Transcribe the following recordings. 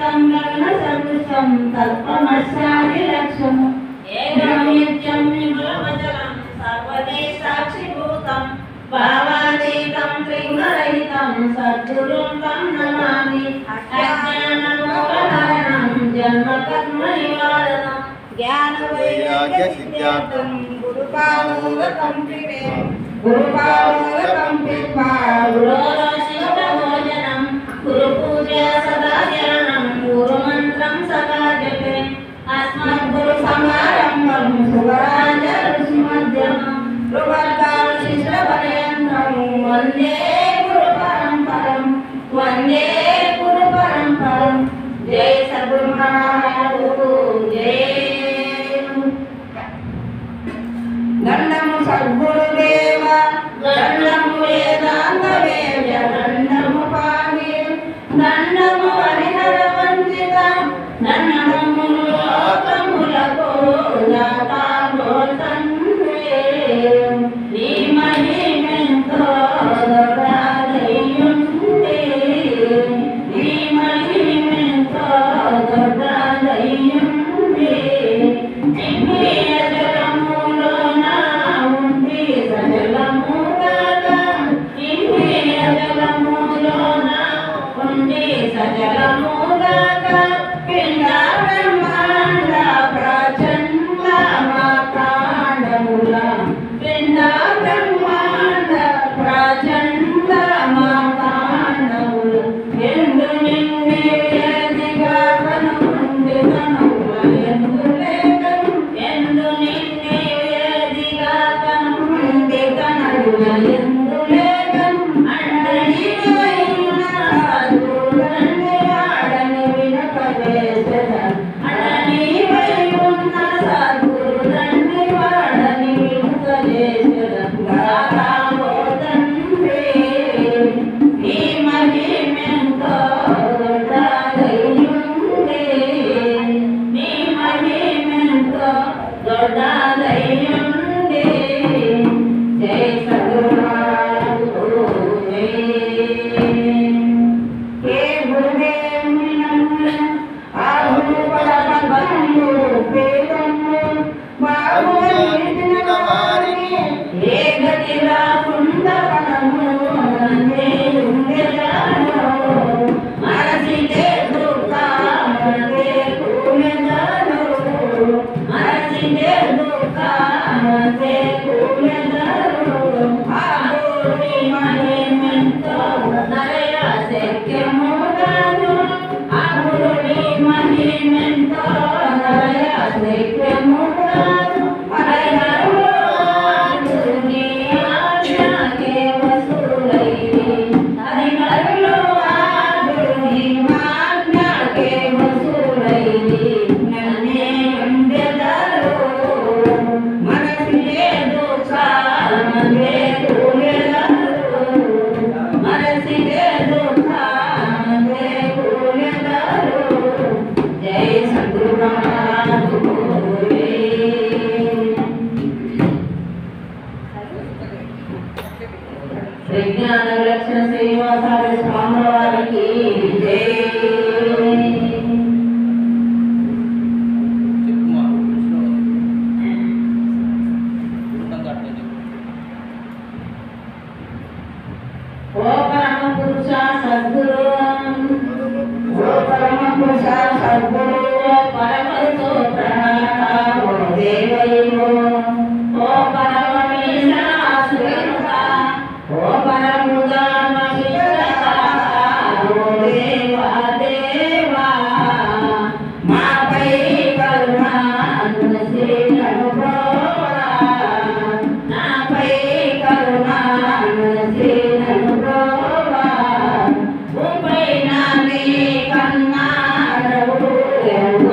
శ్రీతం గగన సదృశం తత్వమస్యాది లక్ష్యం ఏకనిత్యం నిర్మలమచలం సర్వదే సాక్షిభూతం భావాతీతం త్రిగుణరహితం సద్గురుం తం నమామి అజ్ఞానమోహనం జన్మ కర్మ నివారణం జ్ఞాన వైరాగ్య సిద్ధ్యార్థం గురుపాదోదకం పిబే గురుపాదోదకం పిబా గురోదశిష్టభోజనం గురుపూజ సదా చరణం గురుమంత్రం సదా జపే అస్మద్గురు సమారంభం శుభరాజరుష్మధ్యమం ప్రవర్తాశిష్టపర్యంతం వందే గురు పరంపరం వందే గురు పరంపరం జై సద్గురు మహారాజు జై దండము సద్గురుదేవ దండము వేదాంత వేద్య దండము పాణి దండము హరిహర వందిత దండము లోకములకు దాతా గోతంద్రే నీ మహిమెంతో దొడ్డదయ్యుండే నీ మహిమెంతో దొడ్డదయ్యుండే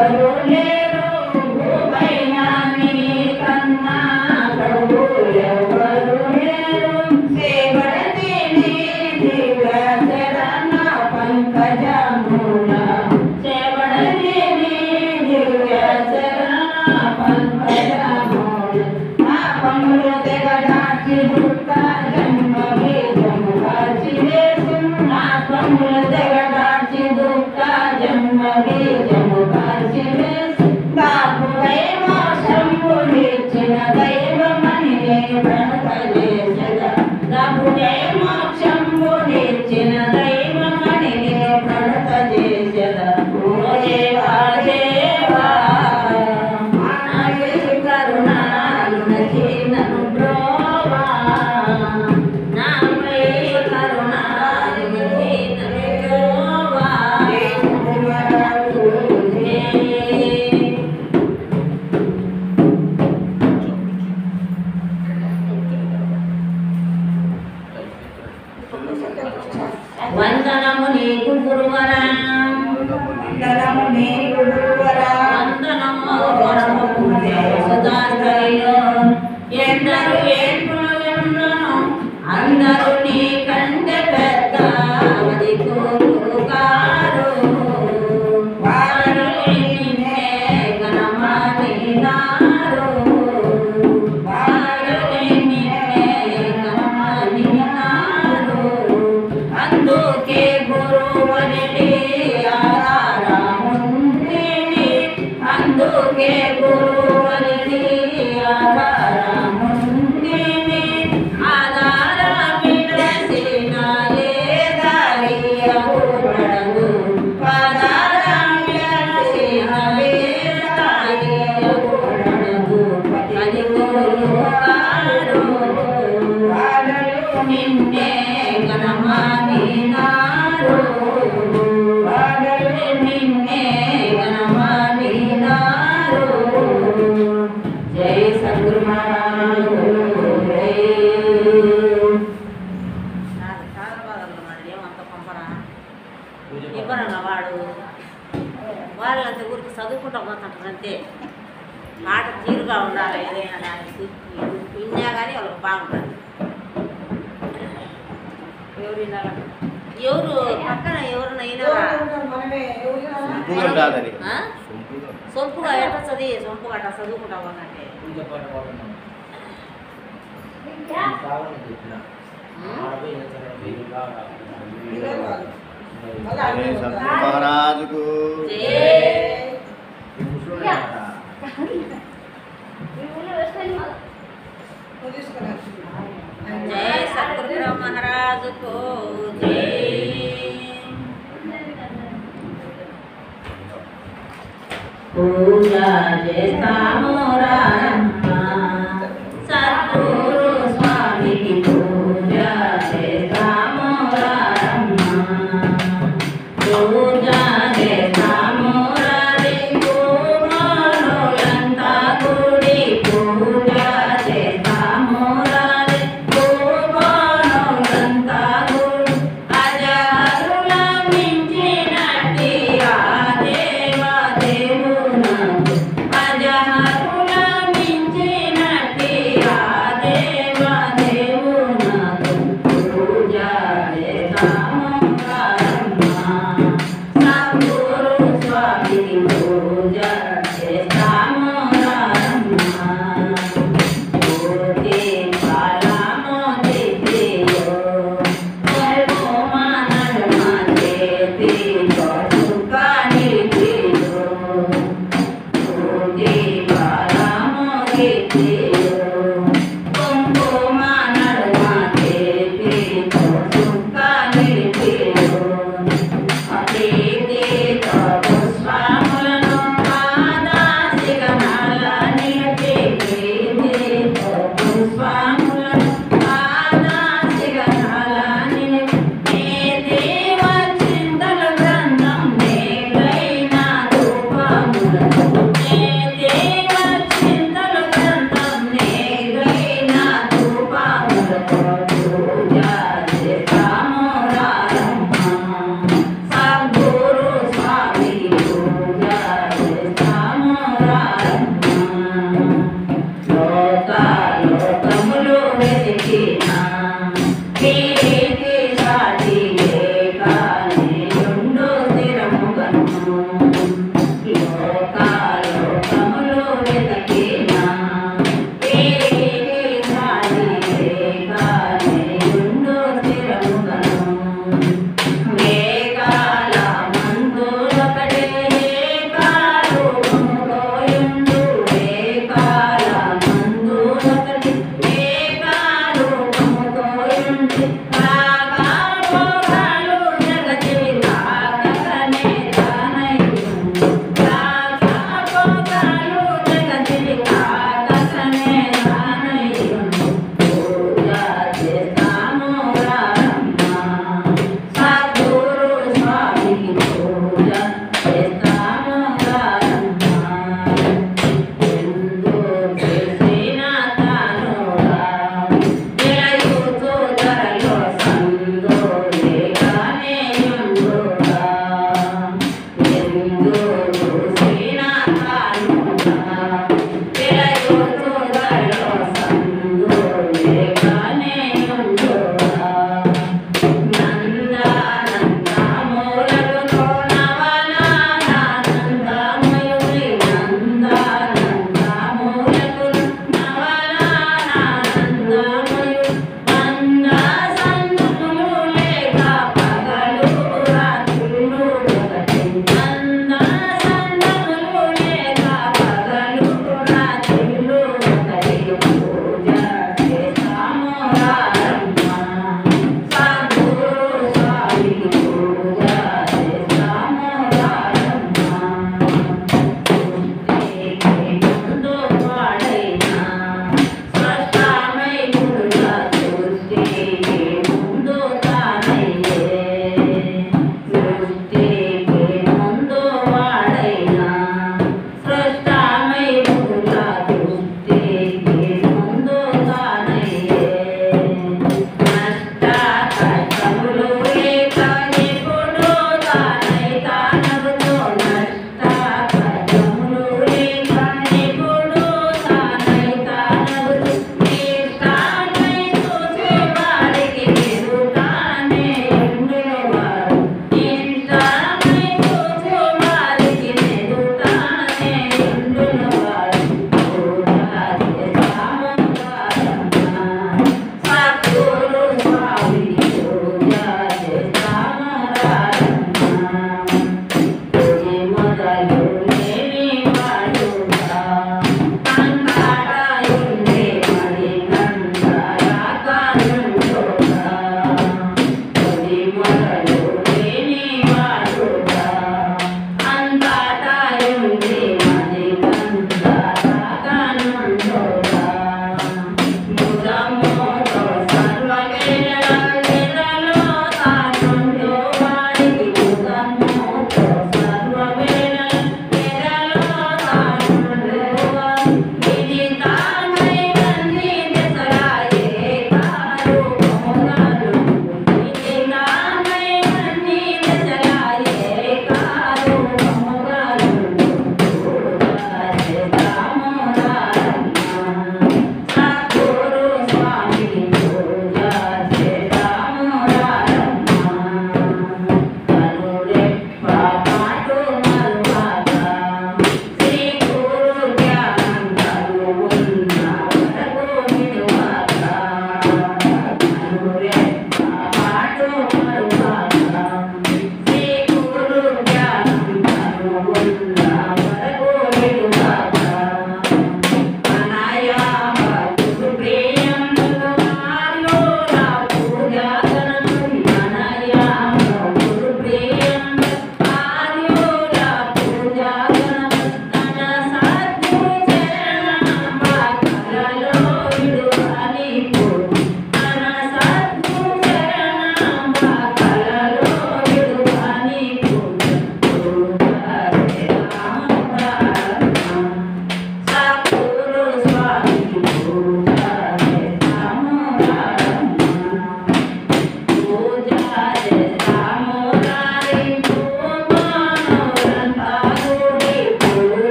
Hare వాళ్ళంత ఊరికి చదువుకుంటూ పోతుంటారు అంతే. మాట తీరుగా ఉండాలి ఏదైనా దానికి విన్నా కానీ వాళ్ళకి బాగుంటుంది. ఎవరు వినాలి ఎవరు పక్కన ఎవరినైనా సొంపుగా ఎట్ట చదివి సొంపుగా అట్లా చదువుకుంటా ఉన్నట్టే మహారాజుకు జై సద్గురు మహారాజుకు జై. పూజ చేస్తాము రామ్మ సద్గురు స్వామికి పూజ చేస్తాము రామ్మ పూజ చేస్తాము పూమానులంతా గుడి పూజ చేస్తాము పూమానులంతా గుడి అజరుల మించినట్టి ఆ దేవ దేవునకు అజరుల మించి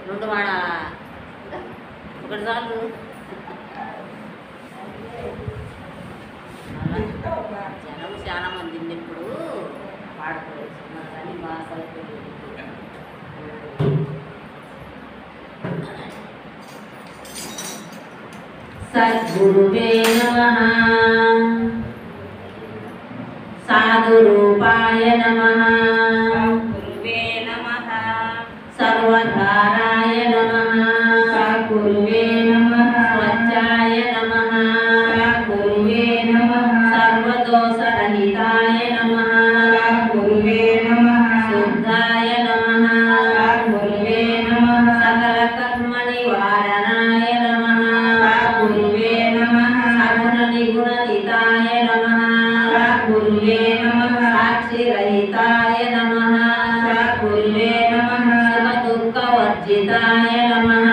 రెండు వాడాలా ఒకటి చాలు జనం చాలా మంది ఇప్పుడు పాడుకోవచ్చు కానీ బాగా సద్గురువే నమః సాధురూపాయ నమః గురువే నమః సర్వధారాయ నమః గురువే నమః స్వచ్ఛాయ నమః గురువే నమః సర్వదోషరహితాయ నమః గురువే నమః శుద్ధాయ నమః గురువే నమః సకల కర్మ నివారణాయ నమః గురువే నమః సగుణ నిగుణితాయ నమః గురువే నమః సాక్షిరహితాయ నమః గురువే నమః సుఖదుఃఖవర్జితాయ నమః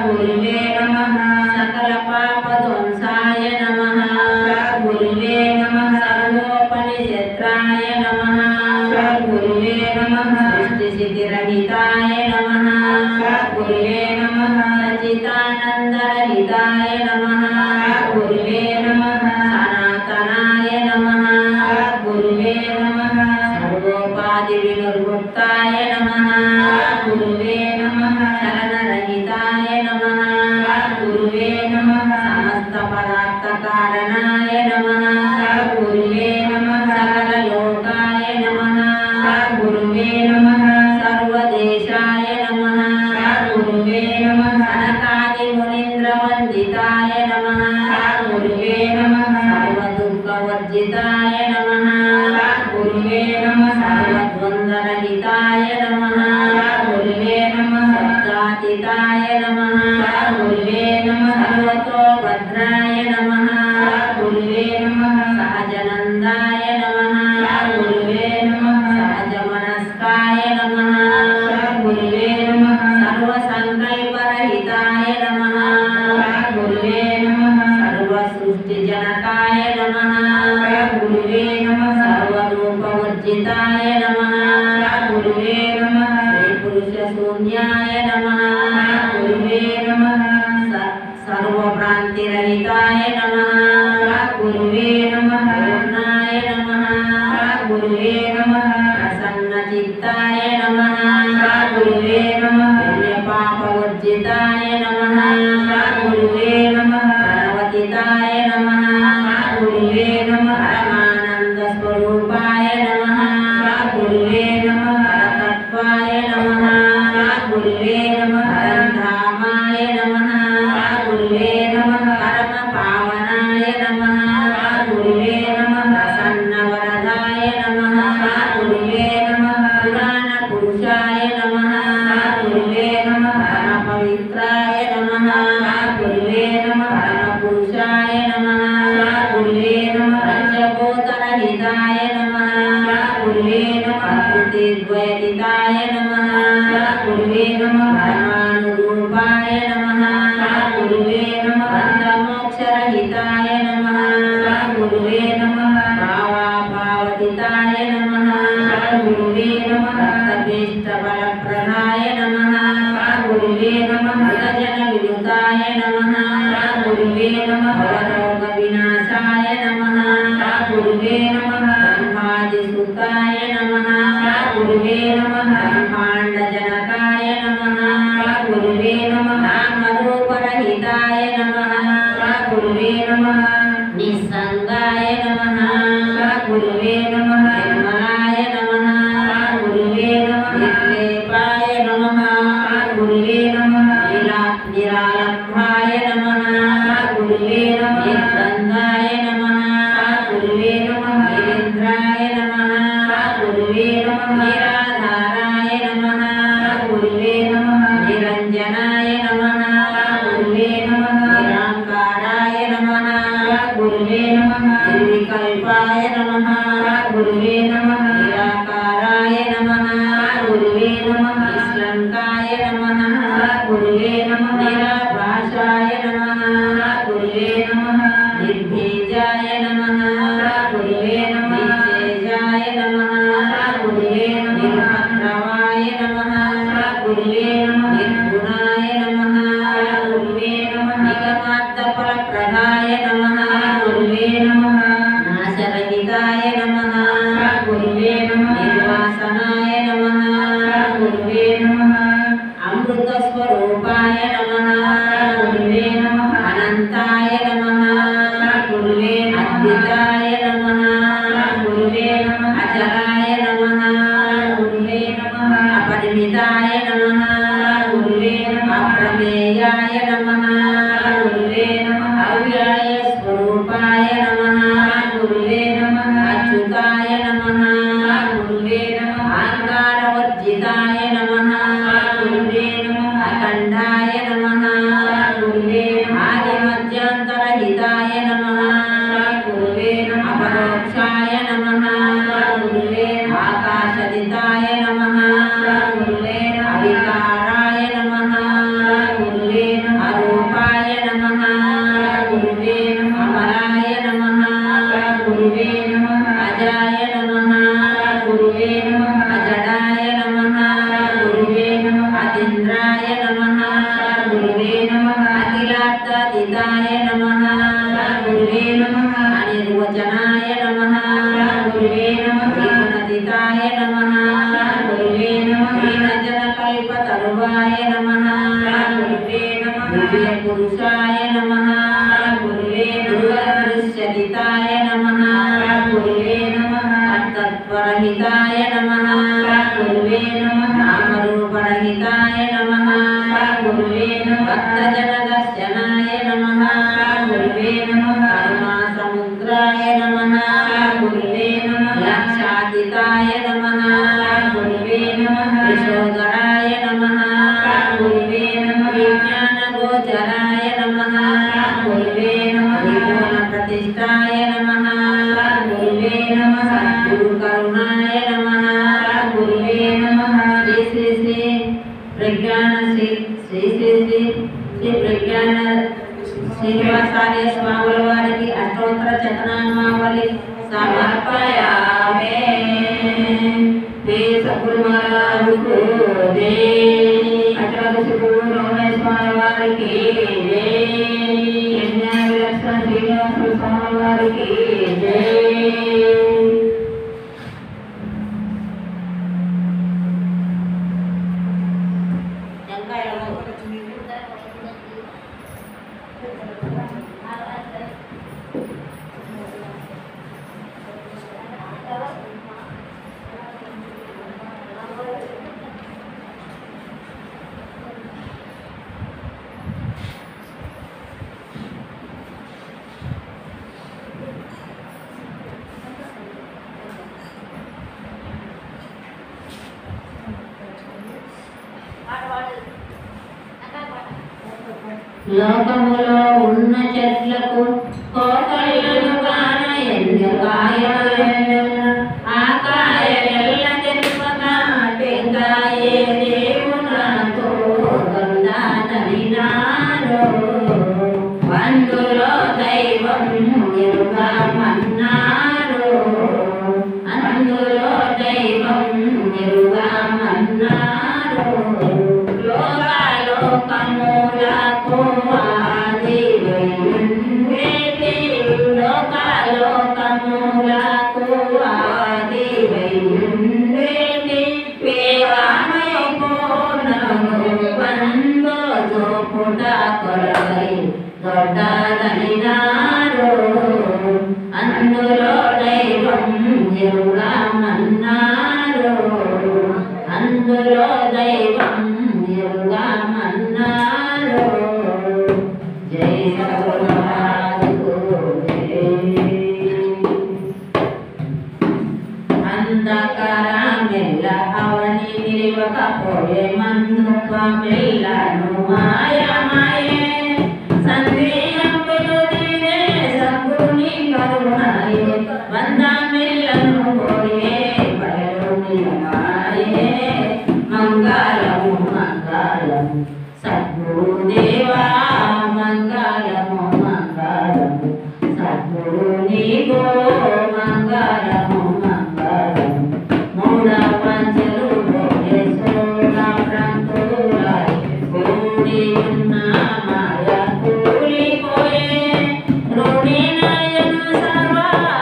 గురువే నమః సకల పాపధ్వంసాయ నమః గురువే నమః సర్వోపనిషత్రాయ నమః గురువే నమః సృష్టిస్థితిరహితాయ నమః గురువే నమః సచితానందరహితాయ నమః గురువే నమః సనాతనాయ నమః గురువే నమః సర్వోపాధి వినిర్ముక్తాయ నమః గురువే నమః చలనరహితాయ నమః గురువే నమః సమస్త పదార్థ కారణాయ నమః గురువే నమః సకల లోకాయ నమః గురువే నమః సర్వదేశాయ నమః గురువే నమః సనకాది మునీంద్రవందితాయ నమః గురువే నమః సర్వదుఃఖవర్జితాయ నమః గురువే నమః సర్వద్వంద్వరహితాయ నమః గురువే నమః శబ్దాతీతాయ నమః గురువే నమః సర్వతోభద్రాయ నమః గురువే నమః సహజనందాయ నమః గురువే నమః సహజమనస్కాయ నమః గురువే నమః సర్వసంకల్పరహితాయ నమః గురువే నమః సర్వసృష్టిజనకాయ నమః గురువే నమః సర్వరూపవర్జితాయ నమః గురువే నమః శ్రీపురుషశూన్యాయ నమః గురువే నమః సర్వభ్రాంతిరహితాయ నమః గురువే నమః పూర్ణాయ నమః గురువే నమః ప్రసన్నచిత్తాయ నమః గురువే నమః పుణ్యపాపవర్జితాయ నమః గురువే నమః ప్రణవతితాయ నమః గురువే నమః పరమానందస్వరూపాయ నమః గురువే నమః పరతత్వాయ నమః గురువే నమః పరంధామాయ నమః గురువే నమః పరమపావనాయ నమః గురువే నమః ప్రసన్నవరదాయ నమః గురువే నమః పురాణపురుషాయ నమః గురువే నమః పరమపవిత్రాయ నమః ప్రకృతిద్వయతితాయ నమః గురువే నమః పరమానురూపాయ నమః గురువే నమః బంధమోక్షరహితాయ నమః గురువే నమః భావాభావతితాయ నమః గురువే నమః భక్తభీష్టఫలప్రదాయ నమః గురువే నమః భక్తజన వినుతాయ నమః గురువే నమః భవరోగ వినాశాయ నమః గురువే నమః బ్రహ్మాదిసుతాయ నమః గురువే నమః బ్రహ్మాండజనకాయ నమః గురువే నమః నామరూపరహితాయ నమః గురువే నమః నిస్సంగాయ నమః గురువే నమః నిర్మలాయ నమః గురువే నమః నిర్లేపాయ నమః గురువే నమః నిరాలంభాయ నమః గురువే నమః నిర్గంధాయ నమః గురువే నమః నిరింద్రాయ నమః గురువే నమః నిరాధారాయ నమః గురువే నమః నిరంజనాయ నమః గురువే నమః నిరాంకారాయ నమః గురువే నమః నిర్వికల్పాయ నమః గురువే నమః నిరాకారాయ నమః గురువే నమః నిశ్లంకాయ నమః గురువే నమః నిరాభాషాయ నమః గురువే నమః నిర్బీజాయ నమః గురువే నమః నిశ్చేజాయ నమః గురువే నమః నిర్మద్రవాయ నమః గురువే నమః నిర్గుణాయ నమః గురువే నమః నిగమార్థఫలప్రదాయ నమః గురువే నమః నాశరహితాయ నమః గురువే నమః నిర్వాసనాయ నమః గురువే నమః అమృతస్వరూపాయ నమః గురువే నమః అనంతాయ నమః గురువే అద్వితాయ నమః గురువే నమః అచరాయ నమః గురువే నమః అపరిమితాయ నమః గురువే నమః అప్రమేయాయ నమః గురువే నమః అవ్యయ స్వరూపాయ నమః గురువే నమః అచ్యుతాయ నమః గురువే నమః అహంకారవర్జితాయ నమః గురువే నమః అఖండాయ నమః గురువే నమః ఆదిమధ్యాంతరహితాయ నమః గురువే నమః అపరోక్షాయ నమః గురువే నమః ఆకాశదితాయ నమః గురువే నమః అవికారాయ నమః గురువే నమః అరూపాయ నమః గురువే నమః అమరాయ నమః గురువే నమః అజాయ నమః గురువే నమః అజడాయ నమః గురువే నమః అతీంద్రాయ నమః గురువే నమః అఖిలార్థాతీతాయ నమః గురువే నమః అనిర్వచనాయ నమః గురువే నమః త్రిగుణాతీతాయ నమః గురువే నమః దీనజనకల్పతరువాయ నమః గురువే నమః దివ్యపురుషాయ నమః గురువే నమః దృశ్యతీతాయ నమః గురువే నమః తత్వరహితాయ నమః గురువే నమః నామరూపరహితాయ నమః గురువే నమః భక్తజనదర్శనాయ నమః గురువే నమః కరుణాసముద్రాయ నమః గురువే నమః లక్షాతీతాయ నమః గురువే నమః యశోధరాయ నమః గురువే నమః విజ్ఞానగోచరాయ నమః గురువే నమః ప్రతిష్టాయ నమః గురువే నమః సద్గురుకరుణాయ నమః గురువే నమః శ్రీ శ్రీ శ్రీ ప్రజ్ఞాన శ్రీ శ్రీ శ్రీ శ్రీ శ్రీ ప్రజ్ఞాన శ్రీనివాసార్య స్వాముల వారికి అష్టోత్తర శతనామావళి సమర్పయామే. దే సద్గురు మహారాజుకు దే అచల స్వామి వారికి దే విలక్షణ శ్రీనివాసుల స్వామి వారికి దే. లోకములో ఉన్న చెట్లకు కోకళ్ళను గాన ఎన్ని కాయలు ఆ కాయలెల్ల అవని నిలవకపోయే మన్నుక పిల్లను మాయమాయే సందేహములు తీరే సద్గురుని కరుణాయే వందమిల్లను పోయే బయలు నిలమాయే మంగళము మంగళము సద్గురుదేవా మంగళము మంగళము సద్గురు నీకో మంగళము మంగళము మూఢ పంచలు పోయే సోడ ప్రాంతులాయి కూడి ఉన్న మాయ కూలిపోయే రుణి నయను సర్వ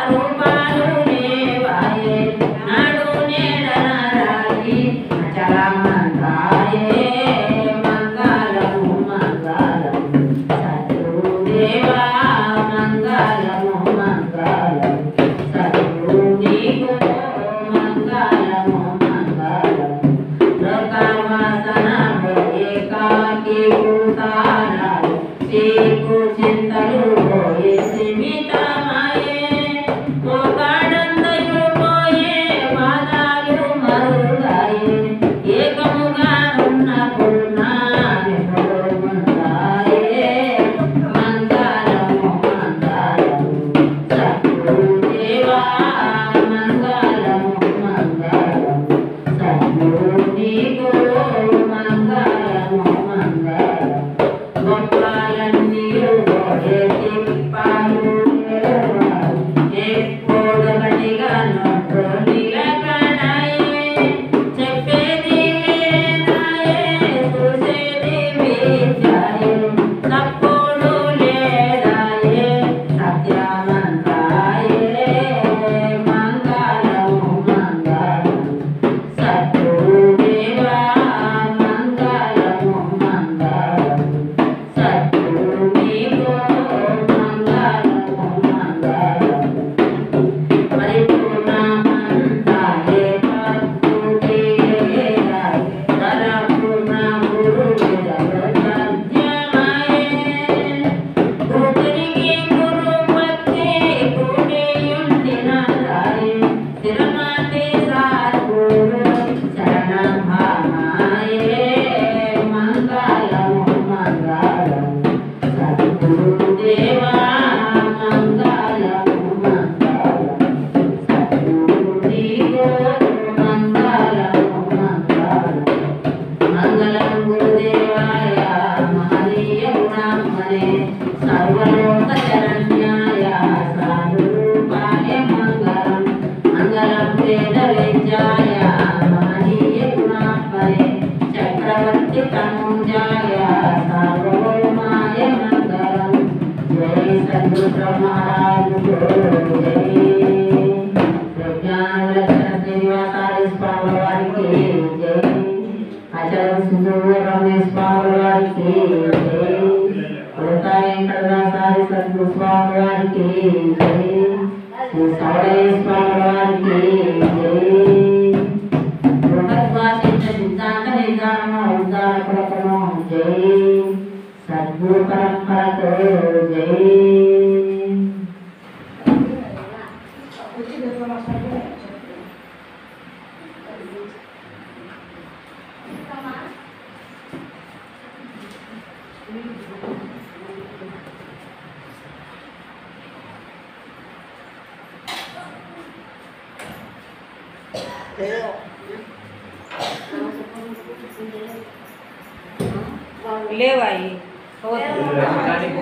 రూపాలు లేవాయే నాడు నేడనరాయి అచలమంతాయే మంగళము మంగళము సద్గురుదేవా మంగళము మంగళము సద్గురు నీకు మంగళము మంగళము లోకవాసన పోయే కాకి భూతారాలు చీకు చింతలు పోయే సీమితమాయే ఒకడందయు పోయే పాదాలు మరుగాయే ఏకముగా ఉన్న పూర్ణాది పొడుగుంటాయే మంగళము మంగళము సద్గురుదేవా మంగళము మంగళము సద్గురు నీకు మంగళము మంగళము గొప్పలన్నీయు పోయే తిప్పాలు నిలవారు ఎప్పుడొకటిగా నొట్టు నిలకడాయే చెప్పేది లేదాయే చూసేది విద్యాయే తప్పుడు లేదాయే సత్యమంతాయే మంగళము మంగళము సద్గురుదేవా మంగళము మంగళము సద్గురు నీకు మంగళము మంగళము పరిపూర్ణమంతాయే తత్తుతియేరాయే పరపూర్ణ గురువిదయ సత్యమాయే కూతురికి గురు భక్తి కూడియుండినదాయే స్థిరమతి సద్గురు శరణభామాయే మంగళము మంగళము సద్గురుదేవా మంగళము మంగళము సద్గురు నీకు మంగళము మంగళము మంగళం గురుదేవాయ మహనీయ గుణాత్మనే సర్వలోక శరణ్యాయ సాధురూపాయ మంగళం మంగళం వేద విద్యాయ మహనీయ గుణాత్మనే చక్రవర్తి తనూజాయ సార్వభౌమాయ మంగళం జై సద్గురు మహారాజు జై ప్రజ్ఞానలక్షణ శ్రీనివాసారి స్వామి వారికి జై ఆచార్య సుందరమేశ్వర స్వామి వారికి జై ఉడతాయ వెంకటదాసారి సద్గురు స్వామి వారికి జై శ్రీ సౌడయ్య స్వామి వారికి జై బృహద్వాసిత సిద్ధాంత నిదానము ఉద్దారకుడకును జై సద్గురు పరంపరకు జై లేవాయి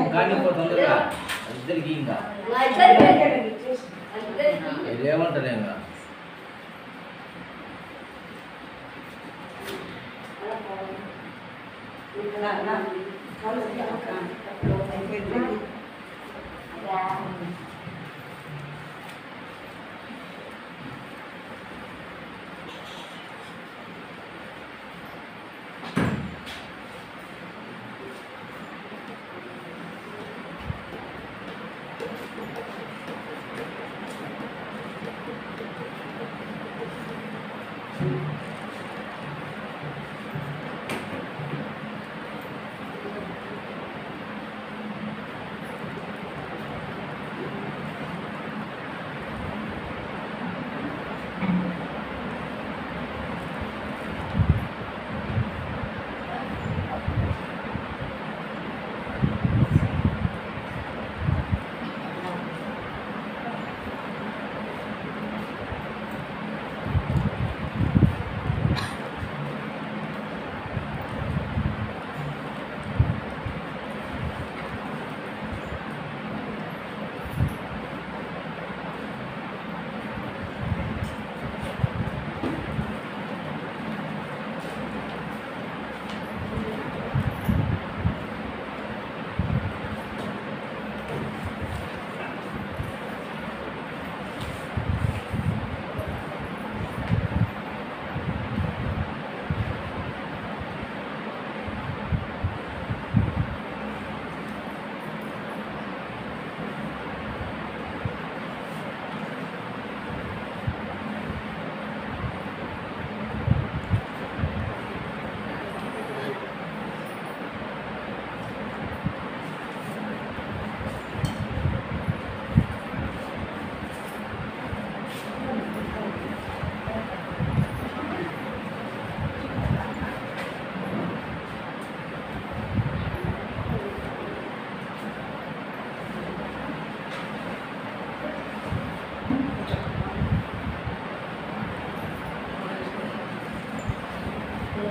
కానీ తొందరగా ఇద్దరికి ఇంకా ఏమంటారు ఇంకా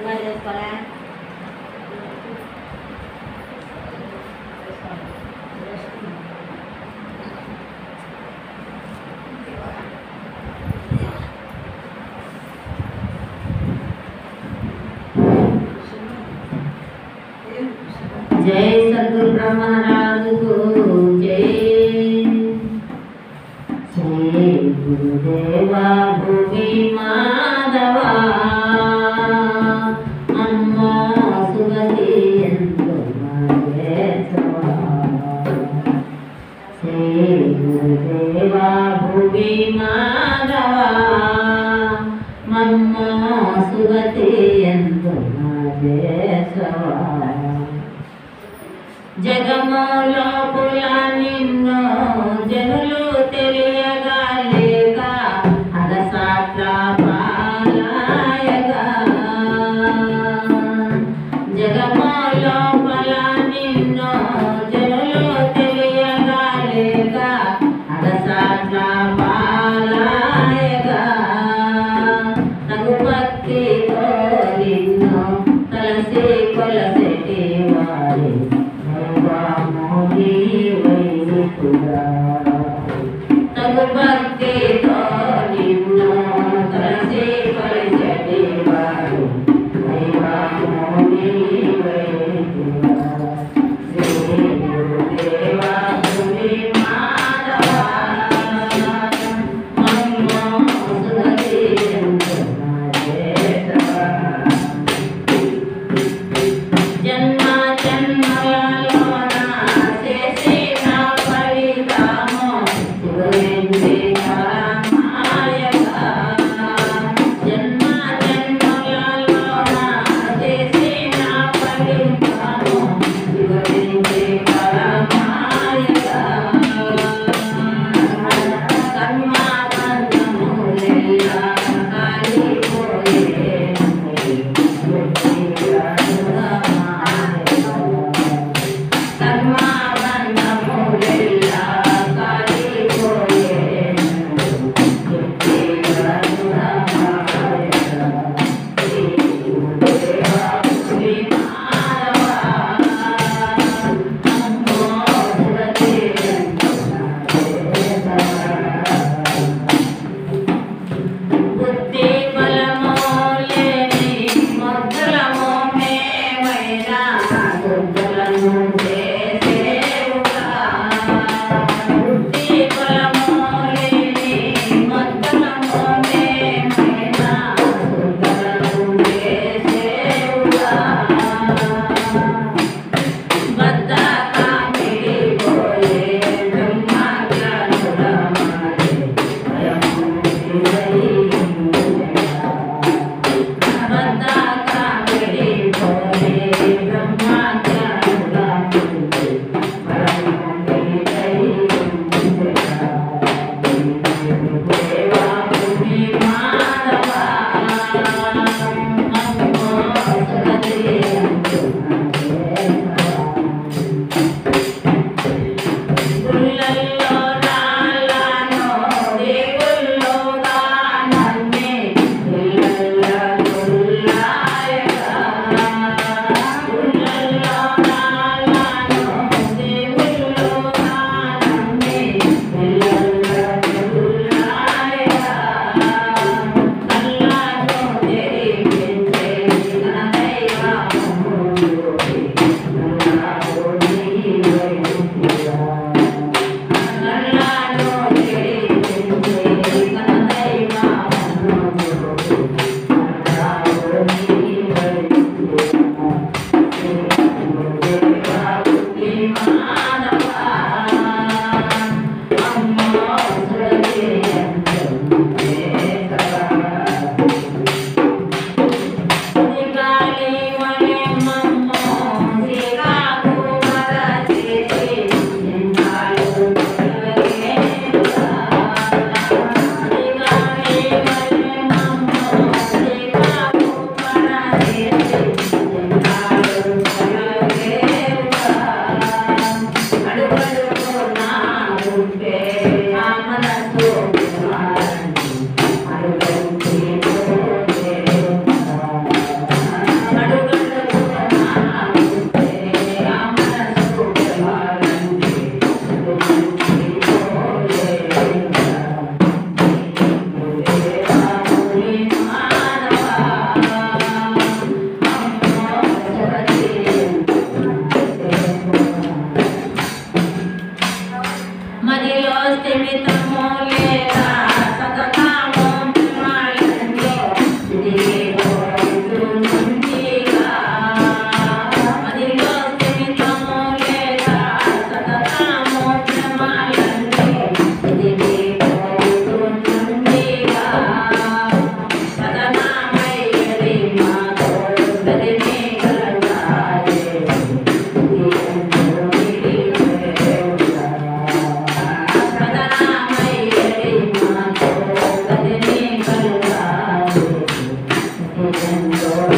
రిమైండ్ చేసుకోలే जय सद्गुरु ब्रह्म महाराज को जय। श्री गुरुदेवा भूमि माधवा अम्मा सुगति श्री गुरुदेवा भूमि माधवा मम्मा सुगति జగములో పులా నిన్ను జనులు తెలియగా లేక అగసాట్ల పాలాయగా జగములో పులా నిన్ను జనులు తెలియగా లేక అగసాట్ల పాలాయగా తగు భక్తితో నిన్ను తలసి కొలసెటి వారి తగు భక్తితో నిన్ను తలసి కొలసెటి వారు దైవముని వైదికుడా శ్రీ గురుదేవా భూమి మాధవా మమ్మో సుగతి జన్మ జన్మలలోన చేసిన ఫలితము శివునికి పరమాయగా జన్మ జన్మలలోన చేసిన ఫలితము శివునికి పరమాయగా కర్మబంధములెల్లా కాలిపోయే బుద్ధి బలము ఎంతో